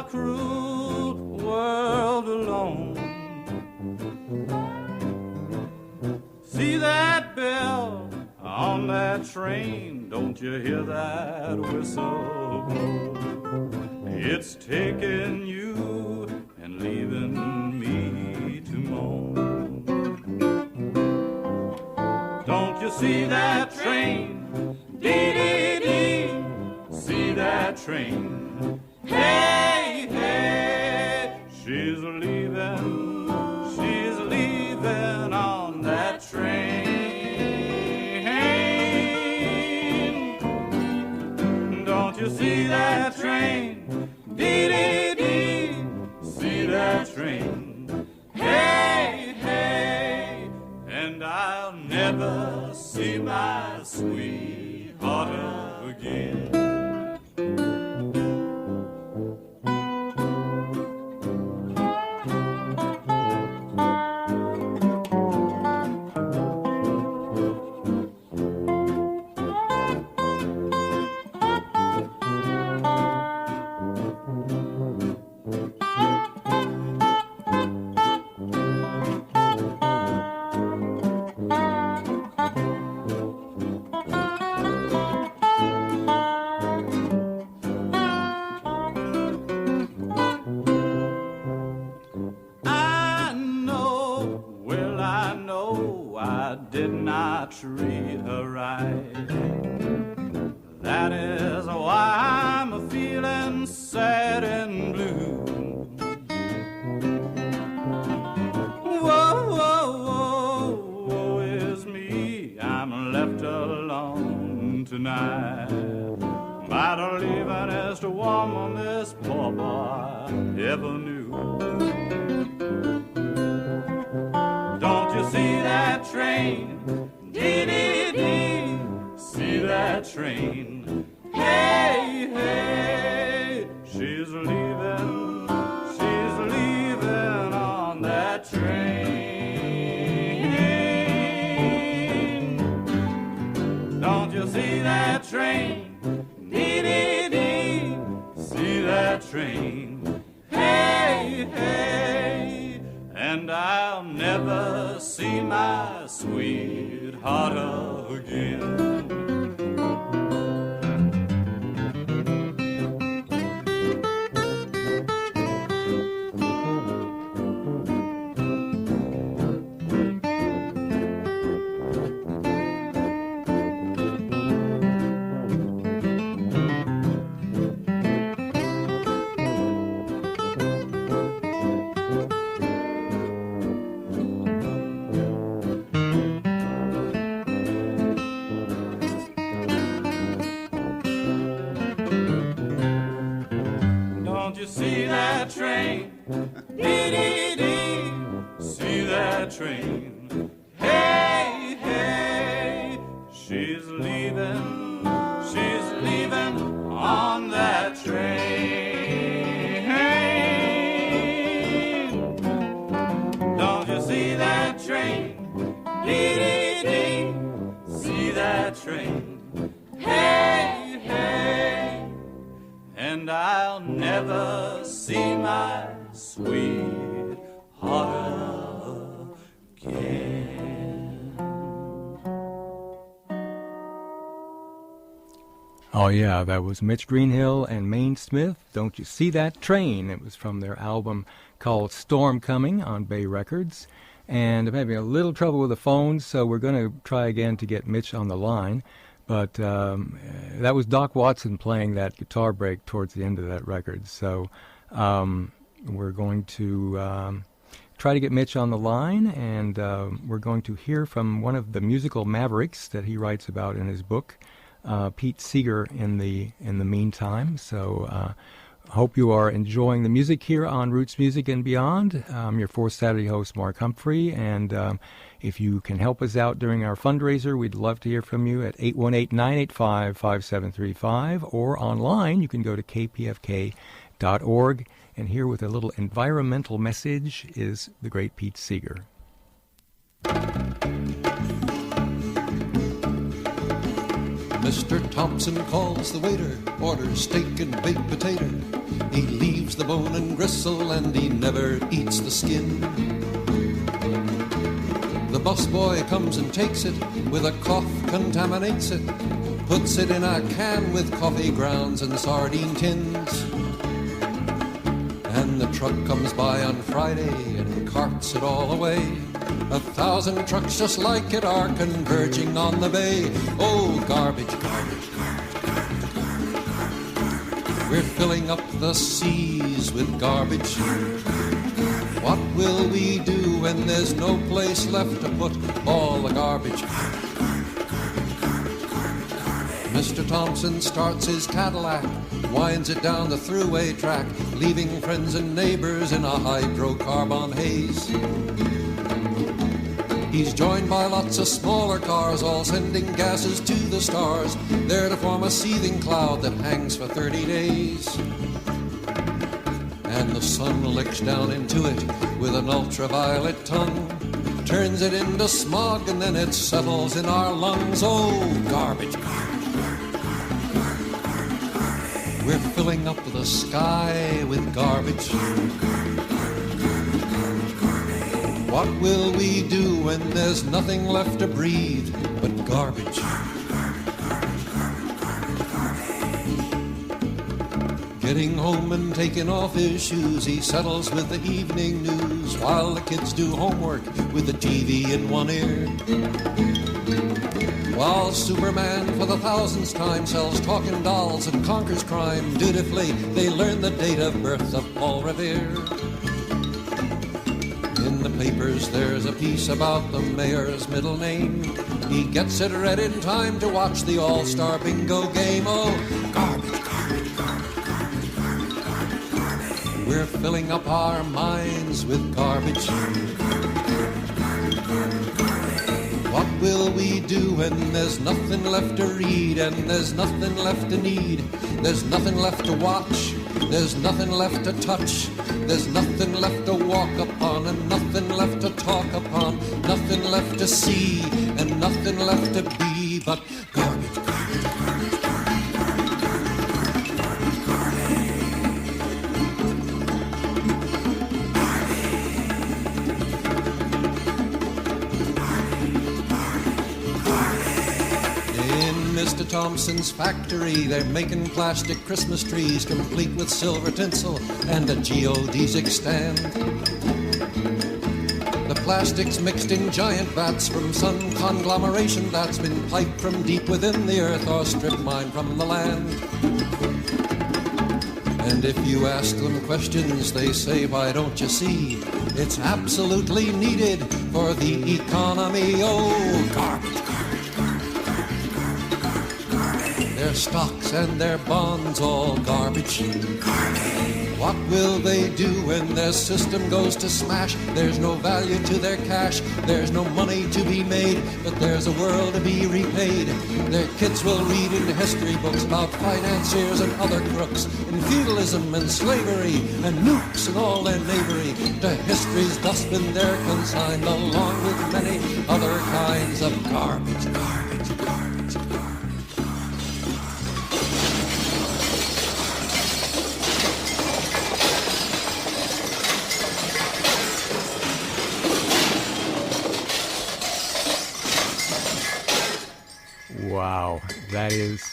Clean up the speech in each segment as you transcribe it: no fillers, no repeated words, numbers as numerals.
cruel world alone. See that bell on that train, don't you hear that whistle blow? It's taking you and leaving me to moan. Don't you see that train? Dee-dee-dee, see that train? Hey, hey, she's leaving on that train. Don't you see that train? Dee-dee-dee, see that train? Hey, hey, and I'll never see my sweetheart again. Did not treat her right. That is why I'm feeling sad and blue. Whoa, whoa, whoa, woe is me, I'm left alone tonight. Might have leaving as the woman this poor boy ever knew. Don't you see that train? Dee-dee-dee, see that train? Hey, hey, she's leaving on that train. Don't you see that train? Dee-dee-dee, see that train? Hey, hey, and I'll never see my sweetheart again. See that train, dee-dee-dee, see that train? Hey, hey, she's leaving on that train. Don't you see that train, dee-dee-dee, see that train? Hey, hey, and I'll never see my sweetheart again. Oh yeah, that was Mitch Greenhill and Maine Smith. Don't You See That Train? It was from their album called Storm Coming on Bay Records. And I'm having a little trouble with the phone, so we're going to try again to get Mitch on the line. But that was Doc Watson playing that guitar break towards the end of that record. So we're going to try to get Mitch on the line, and we're going to hear from one of the musical mavericks that he writes about in his book, Pete Seeger, in the meantime. So hope you are enjoying the music here on Roots Music and Beyond. I'm your fourth Saturday host, Mark Humphrey, and if you can help us out during our fundraiser, we'd love to hear from you at 818-985-5735, or online you can go to kpfk.org, and here with a little environmental message is the great Pete Seeger. Mr. Thompson calls the waiter, orders steak and baked potato. He leaves the bone and gristle and he never eats the skin. The busboy comes and takes it, with a cough contaminates it, puts it in a can with coffee grounds and sardine tins. And the truck comes by on Friday and carts it all away. 1,000 trucks just like it are converging on the bay. Oh, garbage, garbage, garbage, garbage, garbage, garbage. We're filling up the seas with garbage. What will we do when there's no place left to put all the garbage? Mr. Thompson starts his Cadillac, winds it down the thruway track, leaving friends and neighbors in a hydrocarbon haze. He's joined by lots of smaller cars, all sending gases to the stars, there to form a seething cloud that hangs for 30 days. And the sun licks down into it with an ultraviolet tongue, turns it into smog, and then it settles in our lungs. Oh, garbage, garbage, garbage, garbage, garbage, garbage. We're filling up the sky with garbage. What will we do when there's nothing left to breathe but garbage? Getting home and taking off his shoes, he settles with the evening news while the kids do homework with the TV in one ear. While Superman for the 1000th time sells talking dolls and conquers crime dutifully, they learn the date of birth of Paul Revere. In the papers there's a piece about the mayor's middle name. He gets it read in time to watch the All-Star Bingo game. Oh, garbage, garbage, garbage, garbage, garbage, garbage, garbage. We're filling up our minds with garbage. What will we do when there's nothing left to read and there's nothing left to need? There's nothing left to watch, there's nothing left to touch, there's nothing left to walk upon and nothing left to talk upon, nothing left to see and nothing left to be but garbage, garbage, garbage, garbage, garbage, garbage, garbage. Mr. Thompson's factory, they're making plastic Christmas trees, complete with silver tinsel and a geodesic stand. The plastic's mixed in giant vats from some conglomeration that's been piped from deep within the earth or strip mined from the land. And if you ask them questions, they say, why don't you see? It's absolutely needed for the economy. Oh, garbage. Their stocks and their bonds all garbage. What will they do when their system goes to smash? There's no value to their cash, there's no money to be made, but there's a world to be repaid. Their kids will read in history books about financiers and other crooks, and feudalism and slavery and nukes and all their knavery. To history's dustbin they're consigned, along with many other kinds of garbage, garbage, garbage, garbage. Wow, that is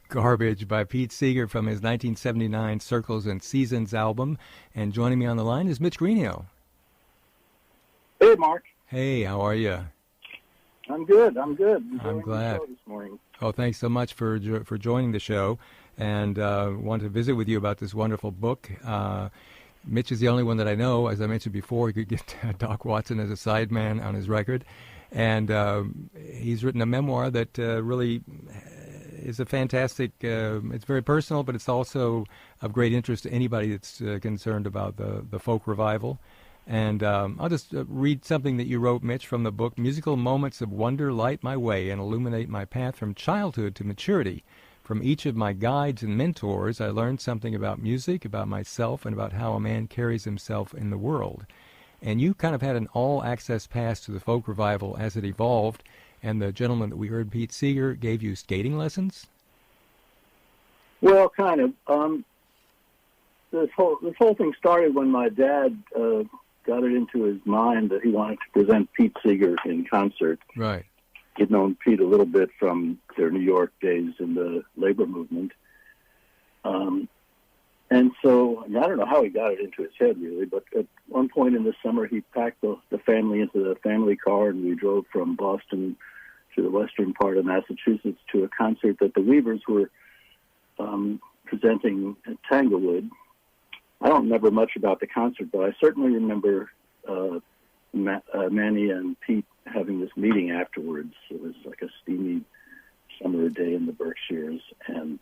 Garbage by Pete Seeger from his 1979 Circles and Seasons album. And joining me on the line is Mitch Greenhill. Hey, Mark. Hey, how are you? I'm good. I'm I'm glad. The show this morning. Oh, thanks so much for joining the show, and want to visit with you about this wonderful book. Mitch is the only one that I know. As I mentioned before, he could get Doc Watson as a sideman on his record. And he's written a memoir that really is a fantastic, it's very personal, but it's also of great interest to anybody that's concerned about the folk revival. And I'll just read something that you wrote, Mitch, from the book. Musical moments of wonder light my way and illuminate my path from childhood to maturity. From each of my guides and mentors, I learned something about music, about myself, and about how a man carries himself in the world. And you kind of had an all-access pass to the folk revival as it evolved, And the gentleman that we heard, Pete Seeger, gave you skating lessons? Well, kind of. This whole thing started when my dad got it into his mind that he wanted to present Pete Seeger in concert. Right. He'd known Pete a little bit from their New York days in the labor movement. And so, I don't know how he got it into his head, really, but at one point in the summer, he packed the family into the family car, and we drove from Boston to the western part of Massachusetts to a concert that the Weavers were presenting at Tanglewood. I don't remember much about the concert, but I certainly remember Manny and Pete having this meeting afterwards. It was like a steamy summer day in the Berkshires, and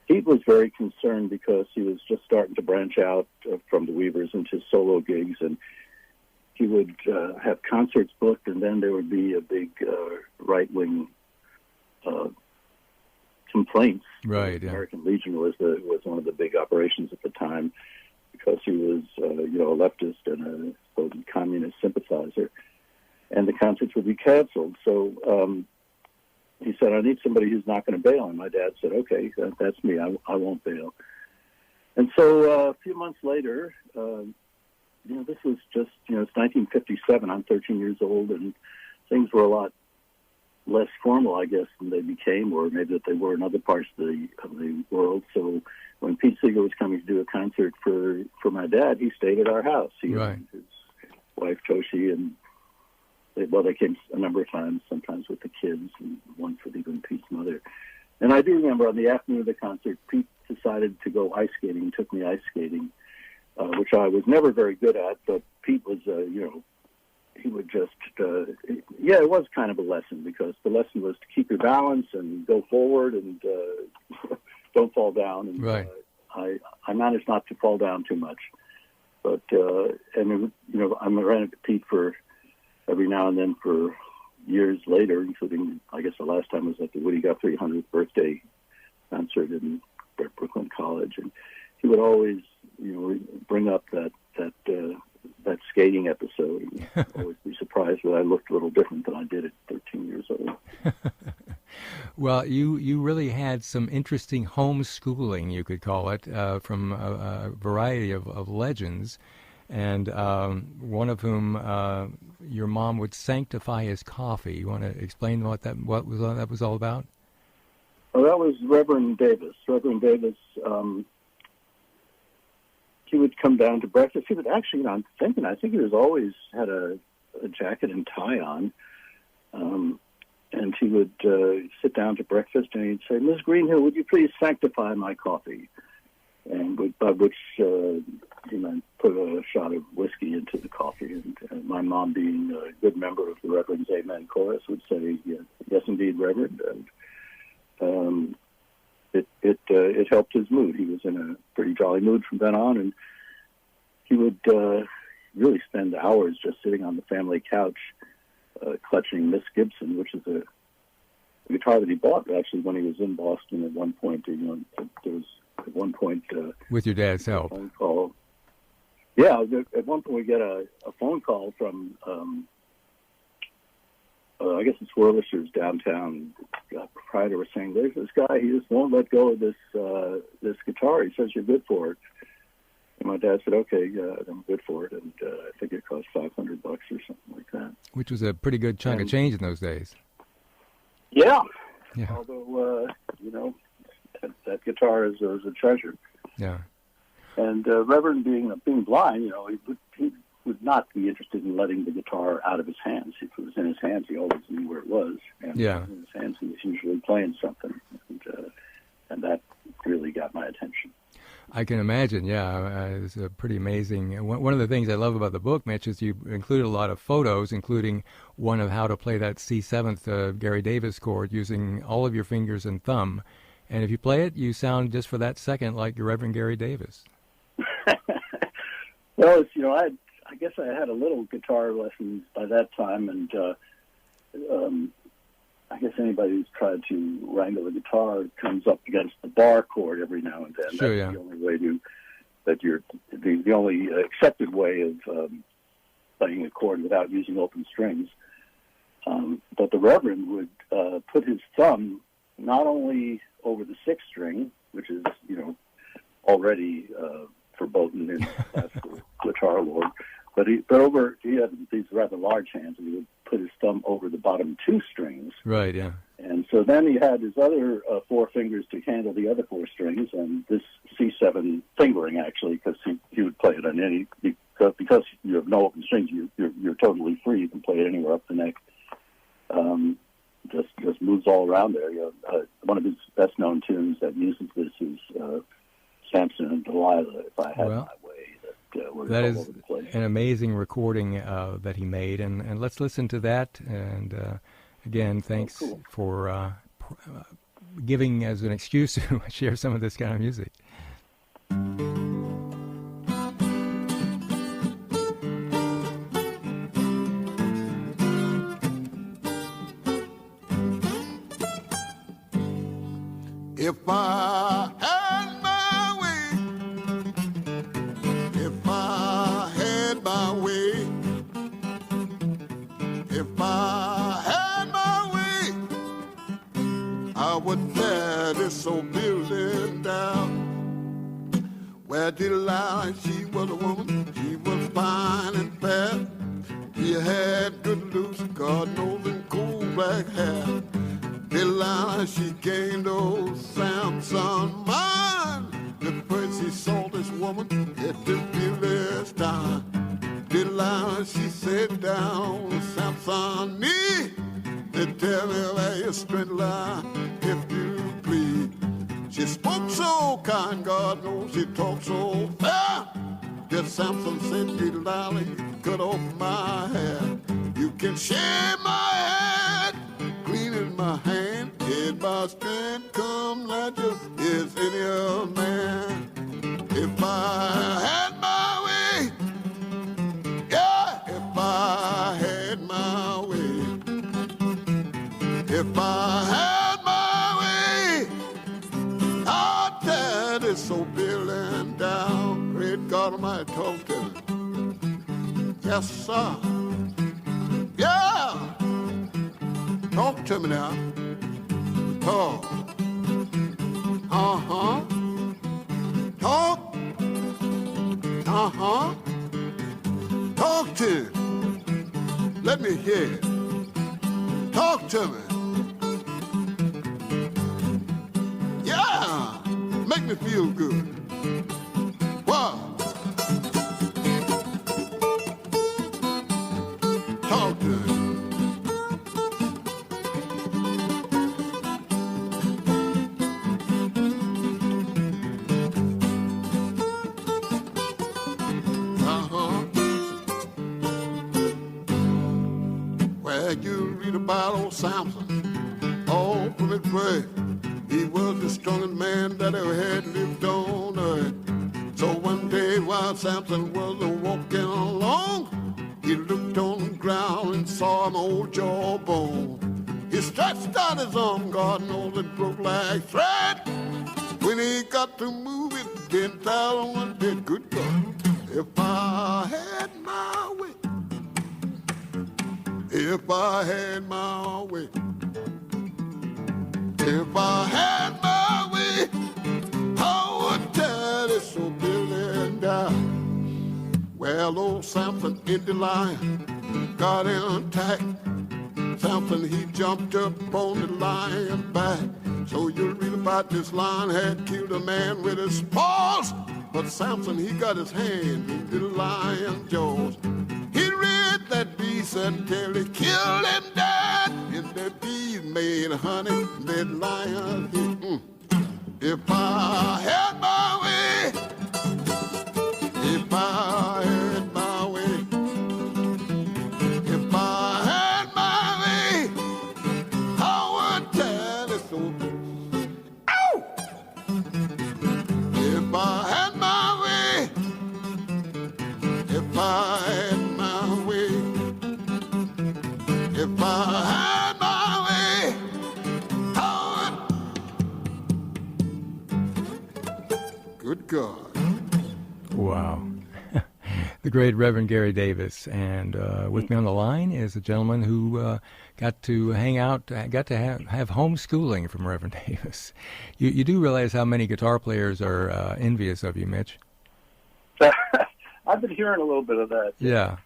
Pete was very concerned because he was just starting to branch out from the Weavers into solo gigs, and he would have concerts booked, and then there would be a big right-wing complaints. Right. Yeah. American Legion was one of the big operations at the time because he was a leftist and a communist sympathizer, and the concerts would be canceled. So he said, "I need somebody who's not going to bail." And my dad said, "Okay, that's me. I won't bail." And so a few months later, this was just it's 1957. I'm 13 years old, and things were a lot less formal, I guess, than they became, or maybe that they were in other parts of the world. So when Pete Seeger was coming to do a concert for my dad, he stayed at our house. He and his wife Toshi, and they came a number of times, sometimes with the kids, and once with even Pete's mother. And I do remember on the afternoon of the concert, Pete decided to go ice skating, took me ice skating, which I was never very good at, but Pete was, he would just, it was kind of a lesson, because the lesson was to keep your balance and go forward and don't fall down. And right. I managed not to fall down too much. But, I ran into Pete for every now and then for years later, including, I guess the last time was at the Woody Guthrie 100th birthday concert in Brooklyn College. And he would always, bring up that skating episode, and always be surprised that I looked a little different than I did at 13 years old. Well, you really had some interesting homeschooling, you could call it, from a variety of legends, and one of whom your mom would sanctify his coffee. You want to explain what that was all about? Well, that was Reverend Davis. Reverend Davis, he would come down to breakfast. He would actually, I think he was always had a jacket and tie on. And he would sit down to breakfast, and he'd say, "Miss Greenhill, would you please sanctify my coffee?" And by which he meant put a shot of whiskey into the coffee. And my mom, being a good member of the Reverend's Amen Chorus, would say, "Yes, indeed, Reverend." And it helped his mood. He was in a pretty jolly mood from then on, and he would really spend hours just sitting on the family couch, clutching Miss Gibson, which is a guitar that he bought actually when he was in Boston at one point. There was at one point with your dad's help. Phone call. Yeah, at one point we get a phone call from I guess it's Whirlishers downtown. The proprietor was saying, "There's this guy. He just won't let go of this guitar. He says you're good for it." And my dad said, "Okay, I'm good for it." And I think it cost $500 or something like that. Which was a pretty good chunk of change in those days. Yeah. Yeah. Although that guitar is a treasure. Yeah. And Reverend, being blind, he would not be interested in letting the guitar out of his hands. If it was in his hands, he always knew where it was. And yeah. In his hands, he was usually playing something. And that really got my attention. I can imagine, yeah. It's pretty amazing. One of the things I love about the book, Mitch, is you included a lot of photos, including one of how to play that C7th Gary Davis chord using all of your fingers and thumb. And if you play it, you sound just for that second like your Reverend Gary Davis. Well, I guess I had a little guitar lessons by that time, and I guess anybody who's tried to wrangle a guitar comes up against the bar chord every now and then. Sure, That's the only way the only accepted way of playing a chord without using open strings. But the Reverend would put his thumb not only over the sixth string, which is, already verboten in classical guitar lore, but he had these rather large hands, and he would put his thumb over the bottom two strings. Right, yeah. And so then he had his other four fingers to handle the other four strings, and this C7 fingering, actually, because he would play it on any, because you have no open strings, you're totally free. You can play it anywhere up the neck. Just moves all around there. One of his best-known tunes that uses this is Samson and Delilah, If I Had My Way. That is all over the place. An amazing recording that he made, and let's listen to that. And again, thanks for giving as an excuse to share some of this kind of music. If I had my way, if I had my way, if I had my way, I would tear this old building down. Where Delilah, she was a woman, she was fine and fair. She had good looks, God knows, and cool black hair. Delilah, she gained old Samson mind. The first he saw this woman at the village time. Delilah, she sat down on Samson's knee. They tell me where your strength lie, if you please. She spoke so kind, God knows she talked so fair. Just Samson said, Delilah, you cut off my hair. You can shave my head, clean in my hand, and my strength come like just as any other man. If I had my way, yeah, if I had my way, if I had my way, I'd tear this old building down. Great God Almighty, talk to me. Yes, sir. Yeah. Talk to me now. Talk. Uh-huh. Talk. Uh-huh. Talk to me. Let me hear it. Talk to me. Yeah. Make me feel good. Wow. Talk to me. You read about old Samson, all from his birth. He was the strongest man that ever had lived on earth. So one day while Samson was walking along, he looked on the ground and saw an old jawbone. He stretched out his arm, God knows it broke like thread. When he got to move it, didn't tell one bit. Good God, if I had my way, if I had my way, if I had my way, I would tear this old building down. Well, old Samson and Delilah got in attack. Samson, he jumped up on the lion back. So you'll read about this lion had killed a man with his paws. But Samson, he got his hand in the lion's jaws. He reared that beast until he killed him dead. And that beast made honey, that lion hit. If I had my way, if I had my way, if I had my way, I would tear this old. Ow! If I had my way, if I had my way, if I had my way, I would. Good God. Wow. the great Reverend Gary Davis. And with me on the line is a gentleman who got to hang out, got to have homeschooling from Reverend Davis. You do realize how many guitar players are envious of you, Mitch? I've been hearing a little bit of that. Yeah.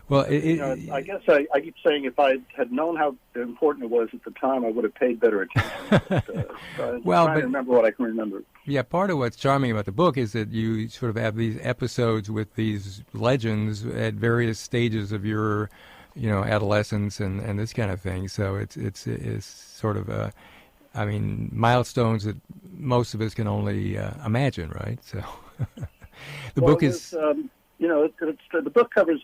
Well, I guess I keep saying if I had known how important it was at the time, I would have paid better attention. But, I'm trying to remember what I can remember. Yeah, part of what's charming about the book is that you sort of have these episodes with these legends at various stages of your, adolescence and this kind of thing. So it's sort of milestones that most of us can only imagine, right? So the book is. The book covers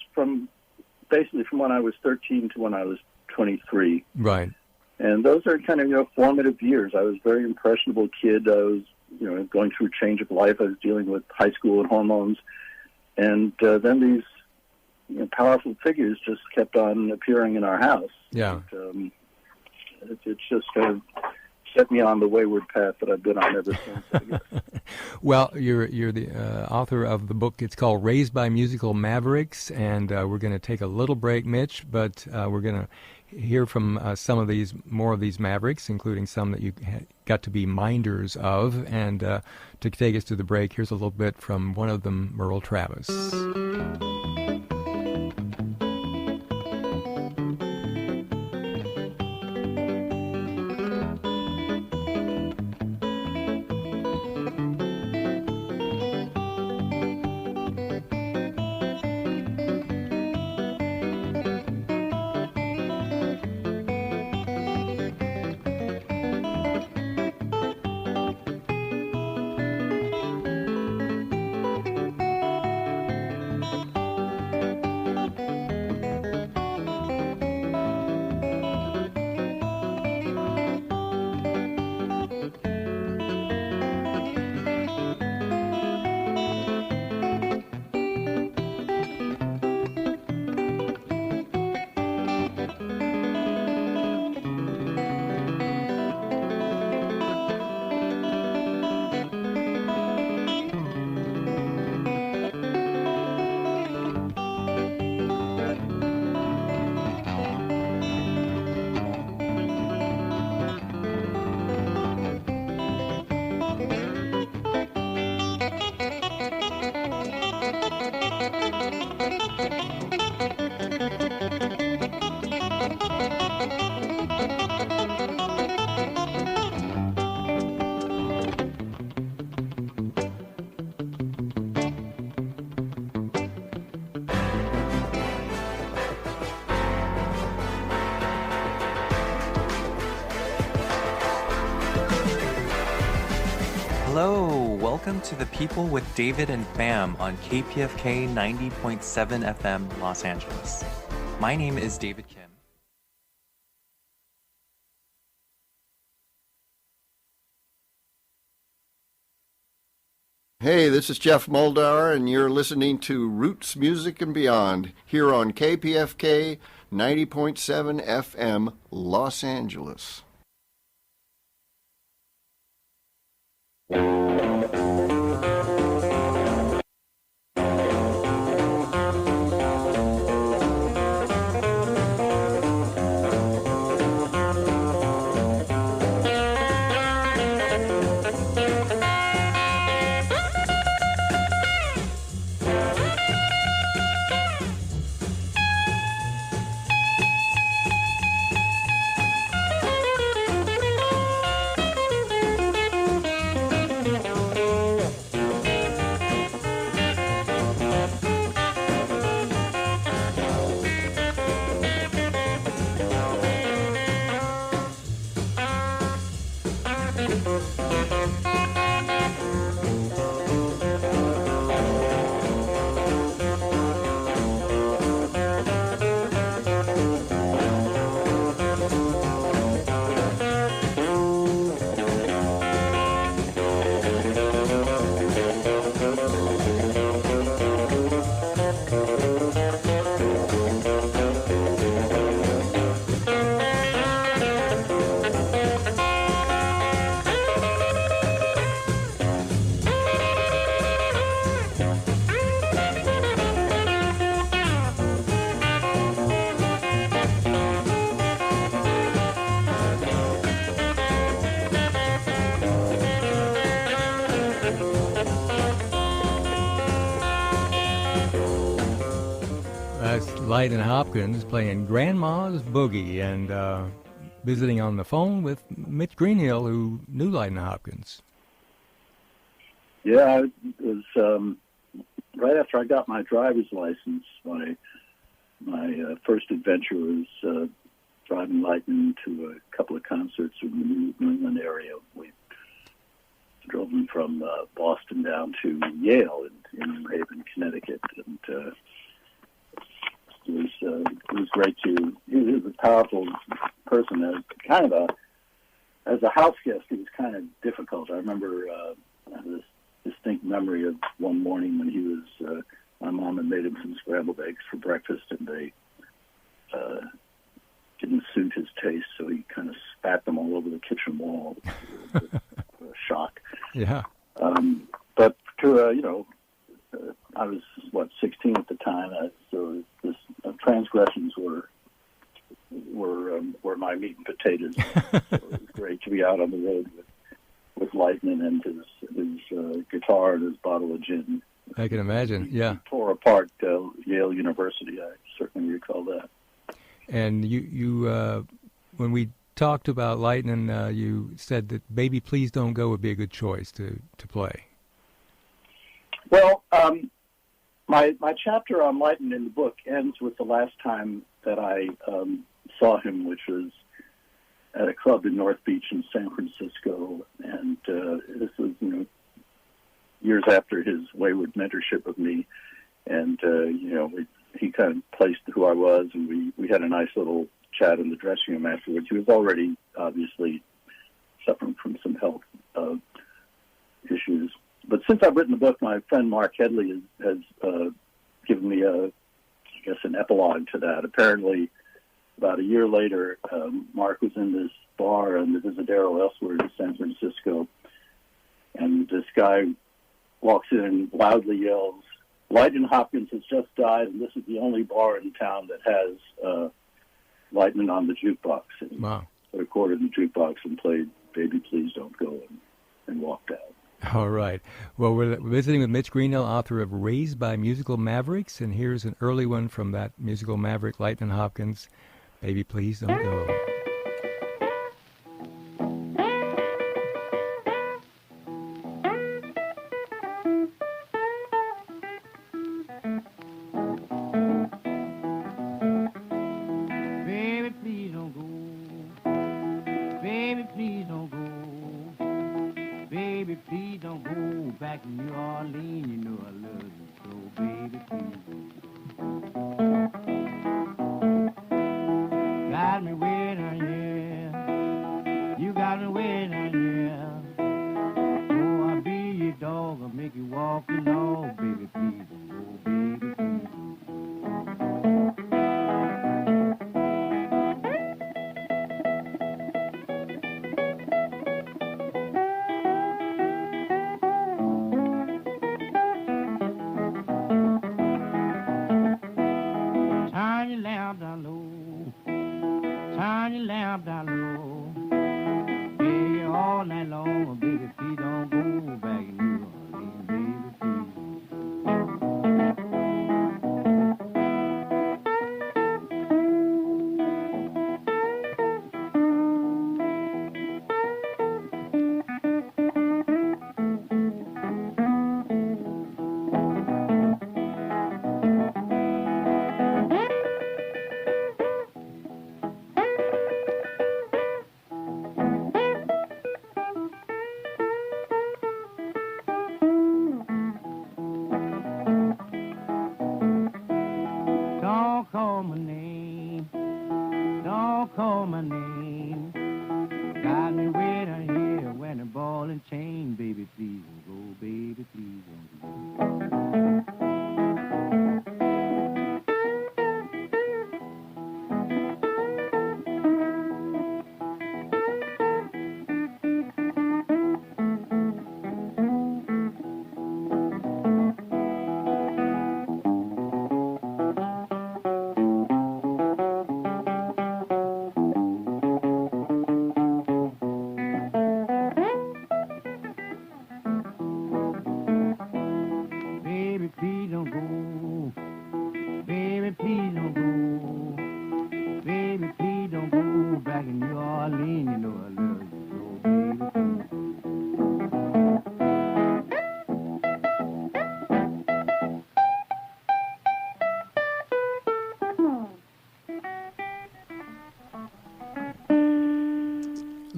basically from when I was 13 to when I was 23. Right. And those are kind of, formative years. I was a very impressionable kid. I was, going through a change of life. I was dealing with high school and hormones. And then these powerful figures just kept on appearing in our house. Yeah. And, it's just set me on the wayward path that I've been on ever since, I guess. Well, you're the author of the book. It's called "Raised by Musical Mavericks," and we're going to take a little break, Mitch, but we're going to hear from more of these Mavericks, including some that you got to be minders of. And to take us to the break, here's a little bit from one of them, Merle Travis. Hello, welcome to The People with David and Bam on KPFK 90.7 FM Los Angeles. My name is David Kim. Hey, this is Jeff Moldauer, and you're listening to Roots Music and Beyond here on KPFK 90.7 FM Los Angeles. Lightning Hopkins playing Grandma's Boogie and visiting on the phone with Mitch Greenhill, who knew Lightning Hopkins. Yeah, it was right after I got my driver's license. My first adventure was driving Lightning to a couple of concerts in the New England area. We drove them from Boston down to Yale in New Haven, Connecticut, and it was great to. He was a powerful person. As a house guest, it was kind of difficult. I remember I have this distinct memory of one morning when he was. My mom had made him some scrambled eggs for breakfast, and they didn't suit his taste, so he kind of spat them all over the kitchen wall. A shock. Yeah. But to I was 16 at the time, so this transgressions were my meat and potatoes. So it was great to be out on the road with Lightning and his guitar and his bottle of gin. I can imagine. Yeah. He tore apart Yale University. I certainly recall that. And you when we talked about Lightning, you said that "Baby Please Don't Go" would be a good choice to play. Well, my chapter on Lightning in the book ends with the last time that I saw him, which was at a club in North Beach in San Francisco, and this was years after his wayward mentorship of me, and he kind of placed who I was, and we had a nice little chat in the dressing room afterwards. He was already obviously suffering from some health issues. But since I've written the book, my friend Mark Headley has given me an epilogue to that. Apparently, about a year later, Mark was in this bar in the Visadero elsewhere in San Francisco, and this guy walks in and loudly yells, "Lightning Hopkins has just died, and this is the only bar in town that has Lightning on the jukebox." And wow. He recorded the jukebox and played "Baby Please Don't Go" and walked out. All right. Well, we're visiting with Mitch Greenhill, author of Raised by Musical Mavericks, and here's an early one from that musical maverick, Lightning Hopkins, "Baby Please Don't Go."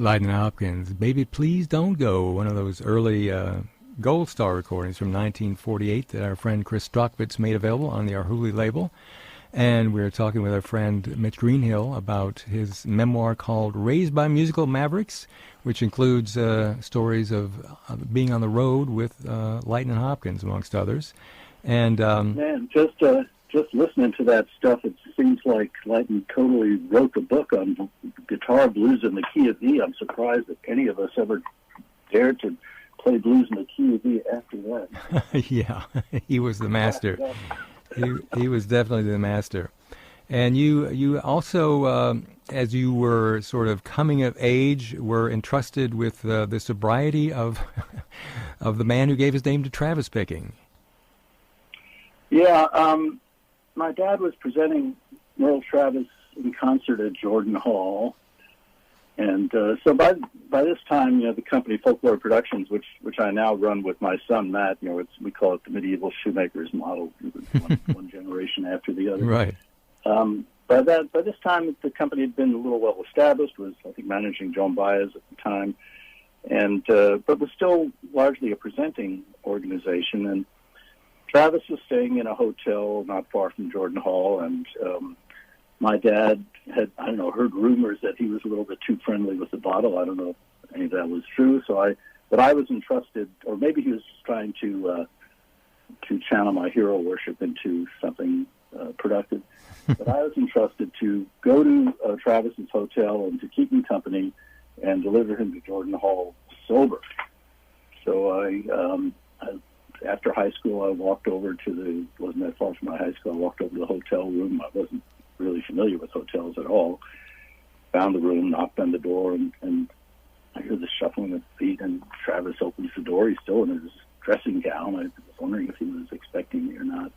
Lightning Hopkins, Baby Please Don't Go, one of those early Gold Star recordings from 1948 that our friend Chris Strockvitz made available on the Arhoolie label. And we're talking with our friend Mitch Greenhill about his memoir called Raised by Musical Mavericks, which includes stories of being on the road with Lightning Hopkins, amongst others. And man, just listening to that stuff, it seems like Lightning totally wrote the book on guitar blues in the key of E. I'm surprised that any of us ever dared to play blues in the key of E after that. Yeah, he was the master. He was definitely the master. And you also, as you were sort of coming of age, were entrusted with the sobriety of the man who gave his name to Travis picking. Yeah, my dad was presenting Merle Travis in concert at Jordan Hall, and so by this time, the company Folklore Productions, which I now run with my son Matt, we call it the medieval shoemaker's model, one generation after the other. Right. By this time, the company had been a little well established. Was I think managing Joan Baez at the time, and but was still largely a presenting organization. And Travis was staying in a hotel not far from Jordan Hall, and my dad had, heard rumors that he was a little bit too friendly with the bottle. I don't know if any of that was true. But I was entrusted, or maybe he was just trying to channel my hero worship into something productive. But I was entrusted to go to Travis's hotel and to keep him company and deliver him to Jordan Hall sober. So after high school, I walked over wasn't that far from my high school, I walked over to the hotel room. I wasn't really familiar with hotels at all. Found the room, knocked on the door, and I hear the shuffling of feet, and Travis opens the door. He's still in his dressing gown. I was wondering if he was expecting me or not.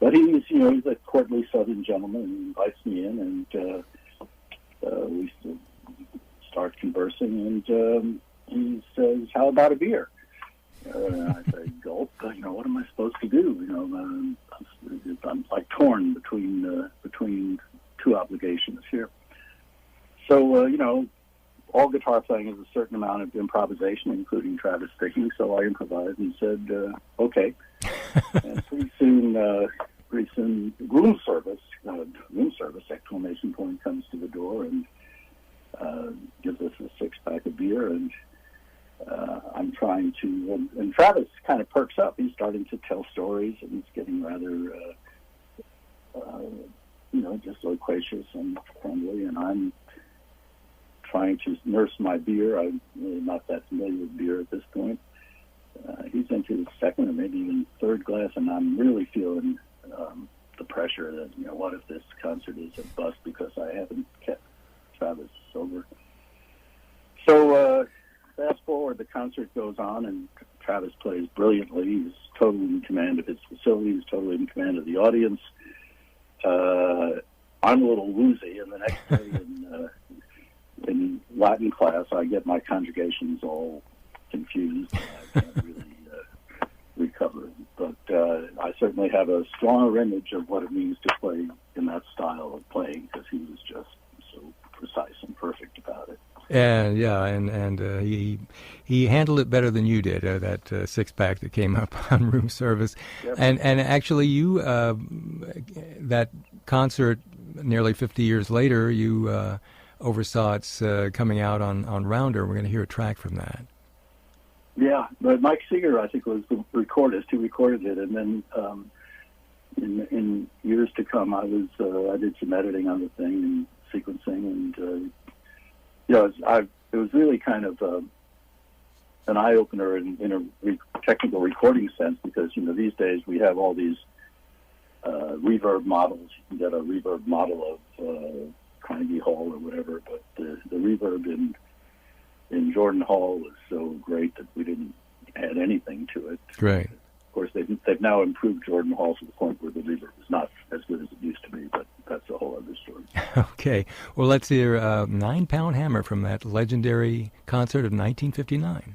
But he's a courtly Southern gentleman, and he invites me in, and we start conversing, and he says, "How about a beer?" I say, "Gulp. What am I supposed to do? I'm like torn between two obligations here." So, all guitar playing is a certain amount of improvisation, including Travis picking. So I improvised and said, "Okay." And pretty soon, room service, exclamation point, comes to the door and gives us a 6-pack of beer, and I'm trying to, and Travis kind of perks up. He's starting to tell stories, and he's getting rather, just loquacious and friendly, and I'm trying to nurse my beer. I'm really not that familiar with beer at this point. He's into his second or maybe even third glass, and I'm really feeling the pressure that, what if this concert is a bust because I haven't kept Travis sober. So fast forward, the concert goes on, and Travis plays brilliantly. He's totally in command of his facility. He's totally in command of the audience. I'm a little woozy, and the next day in Latin class, I get my conjugations all confused. I can't really recover. But I certainly have a stronger image of what it means to play in that style of playing, because he was just so precise and perfect about it. And he handled it better than you did, that 6-pack that came up on room service. Yep. And actually, you that concert nearly 50 years later, you oversaw its coming out on Rounder. We're going to hear a track from that. Yeah, but Mike Seeger, I think, was the recordist who recorded it, and then in years to come, I did some editing on the thing and sequencing, and it was really kind of an eye opener in a technical recording sense, because these days we have all these reverb models. You can get a reverb model of Carnegie Hall or whatever, but the reverb in Jordan Hall was so great that we didn't add anything to it. Great. Of course, they've now improved Jordan Hall to the point where the reverb is not as good as it used to be, but that's a whole other story. Okay. Well, let's hear 9-Pound Hammer from that legendary concert of 1959.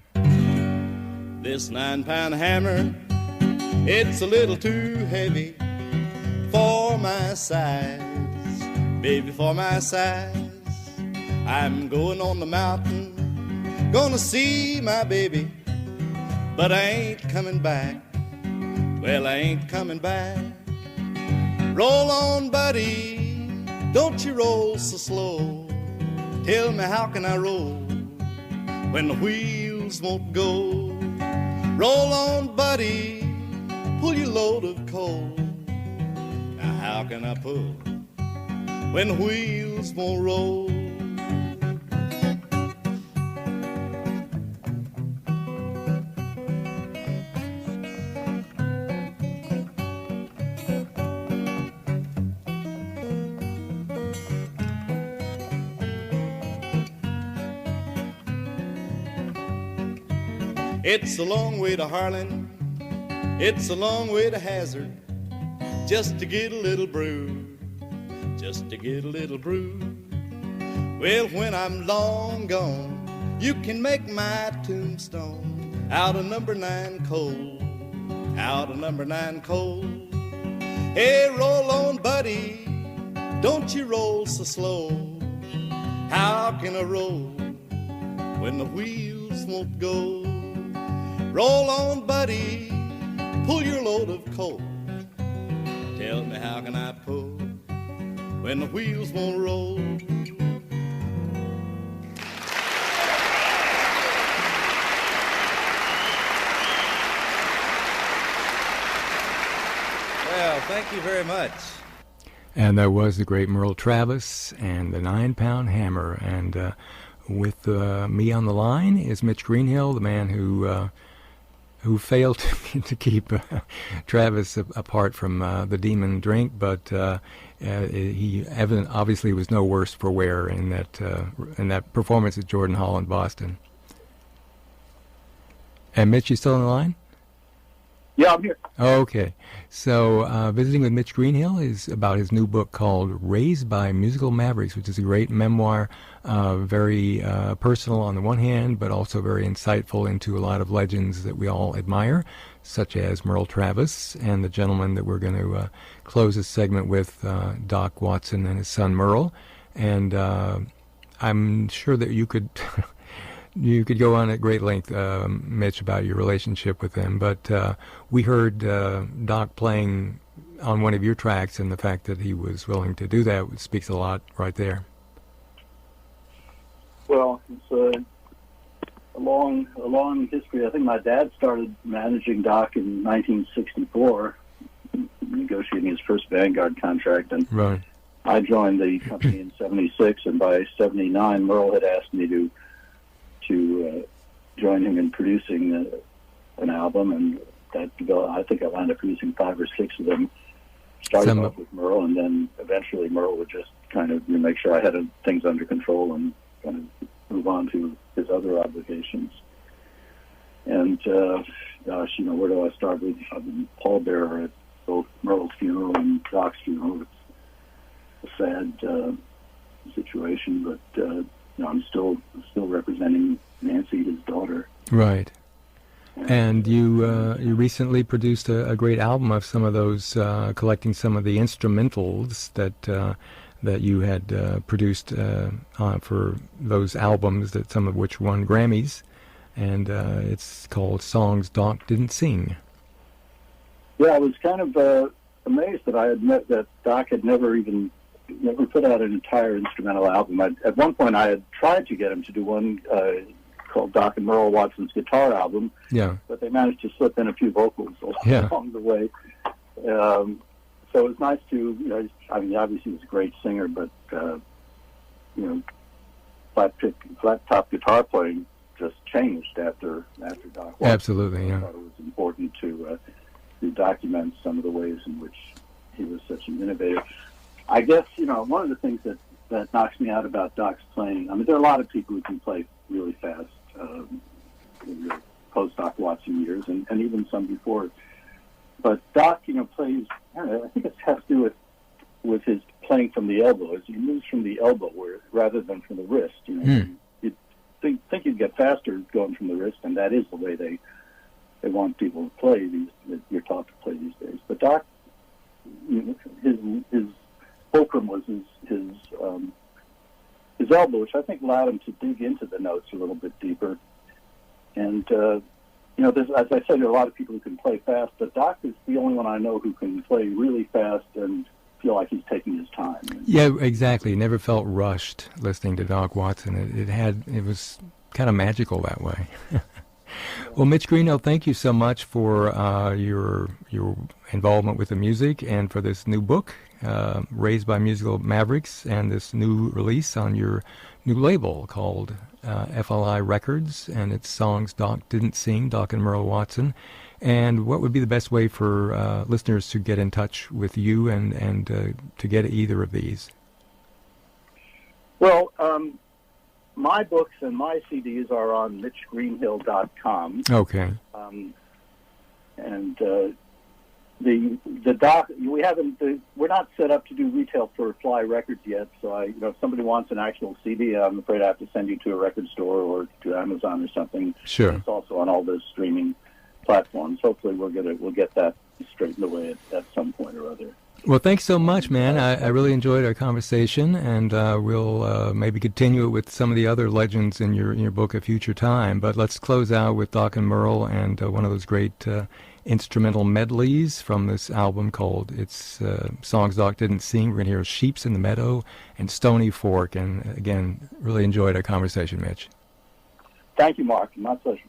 This 9-pound hammer, it's a little too heavy for my size, baby, for my size. I'm going on the mountain Gonna see my baby, but I ain't coming back. Well, I ain't coming back. Roll on, buddy, don't you roll so slow. Tell me, how can I roll when the wheels won't go? Roll on, buddy, pull your load of coal. Now how can I pull when the wheels won't roll? It's a long way to Harlan, it's a long way to Hazard, just to get a little brew, just to get a little brew. Well, when I'm long gone, you can make my tombstone out of number 9 coal, out of number 9 coal. Hey, roll on, buddy, don't you roll so slow. How can I roll when the wheels won't go? Roll on, buddy, pull your load of coal. Tell me, how can I pull when the wheels won't roll? Well, thank you very much. And that was the great Merle Travis and the 9-Pound Hammer. And with me on the line is Mitch Greenhill, the man who failed to keep Travis apart from the demon drink, but he obviously was no worse for wear in that performance at Jordan Hall in Boston. And Mitch, you still on the line? Yeah, I'm here. Okay. So visiting with Mitch Greenhill is about his new book called Raised by Musical Mavericks, which is a great memoir, very personal on the one hand, but also very insightful into a lot of legends that we all admire, such as Merle Travis and the gentleman that we're going to close this segment with, Doc Watson and his son Merle. And I'm sure that you could... You could go on at great length, Mitch, about your relationship with them, but we heard Doc playing on one of your tracks, and the fact that he was willing to do that speaks a lot right there. Well, it's a long history. I think my dad started managing Doc in 1964, negotiating his first Vanguard contract, and right. I joined the company in 76, and by 79, Merle had asked me to join him in producing an album, and that developed. I think I wound up producing 5 or 6 of them. Started off with Merle, and then eventually Merle would just kind of make sure I had things under control and kind of move on to his other obligations. And gosh, where do I start with? I've been pallbearer at both Merle's funeral and Doc's funeral. It's a sad situation, but I'm still representing Nancy, his daughter. Right. And you recently produced a great album of some of those, collecting some of the instrumentals that you had produced for those albums, that some of which won Grammys, and it's called Songs Doc Didn't Sing. Yeah, I was kind of amazed that I had met that Doc had never put out an entire instrumental album. At one point, I had tried to get him to do one called Doc and Merle Watson's Guitar Album, but they managed to slip in a few vocals along the way. So it was nice to, obviously he's a great singer, but, flat top guitar playing just changed after Doc Watson. Absolutely, yeah. I thought it was important to document some of the ways in which he was such an innovator. I guess, one of the things that knocks me out about Doc's playing, there are a lot of people who can play really fast in the post-Doc Watson years, and even some before. But Doc, plays, I think it has to do with his playing from the elbow. As he moves from the elbow rather than from the wrist. You'd think you'd get faster going from the wrist, and that is the way they want people to play, you're taught to play these days. But Doc, his fulcrum was his his elbow, which I think allowed him to dig into the notes a little bit deeper. And, as I said, there are a lot of people who can play fast, but Doc is the only one I know who can play really fast and feel like he's taking his time. Yeah, exactly. Never felt rushed listening to Doc Watson. It was kind of magical that way. Well, Mitch Greenhill, thank you so much for your involvement with the music and for this new book, Raised by Musical Mavericks, and this new release on your new label called FLi Records, and it's songs Doc didn't sing, Doc and Merle Watson. And what would be the best way for listeners to get in touch with you and to get either of these? Well, my books and my CDs are on mitchgreenhill.com. Okay. And the Doc, we're not set up to do retail for FLi Records yet. So if somebody wants an actual CD, I'm afraid I have to send you to a record store or to Amazon or something. Sure. It's also on all those streaming platforms. Hopefully, we'll get that straightened away at some point or other. Well, thanks so much, man. I really enjoyed our conversation, and we'll maybe continue it with some of the other legends in your book at future time. But let's close out with Doc and Merle and one of those great instrumental medleys from this album called Songs Doc Didn't Sing. We're going to hear Sheeps in the Meadow and Stony Fork. And again, really enjoyed our conversation, Mitch. Thank you, Mark. My pleasure.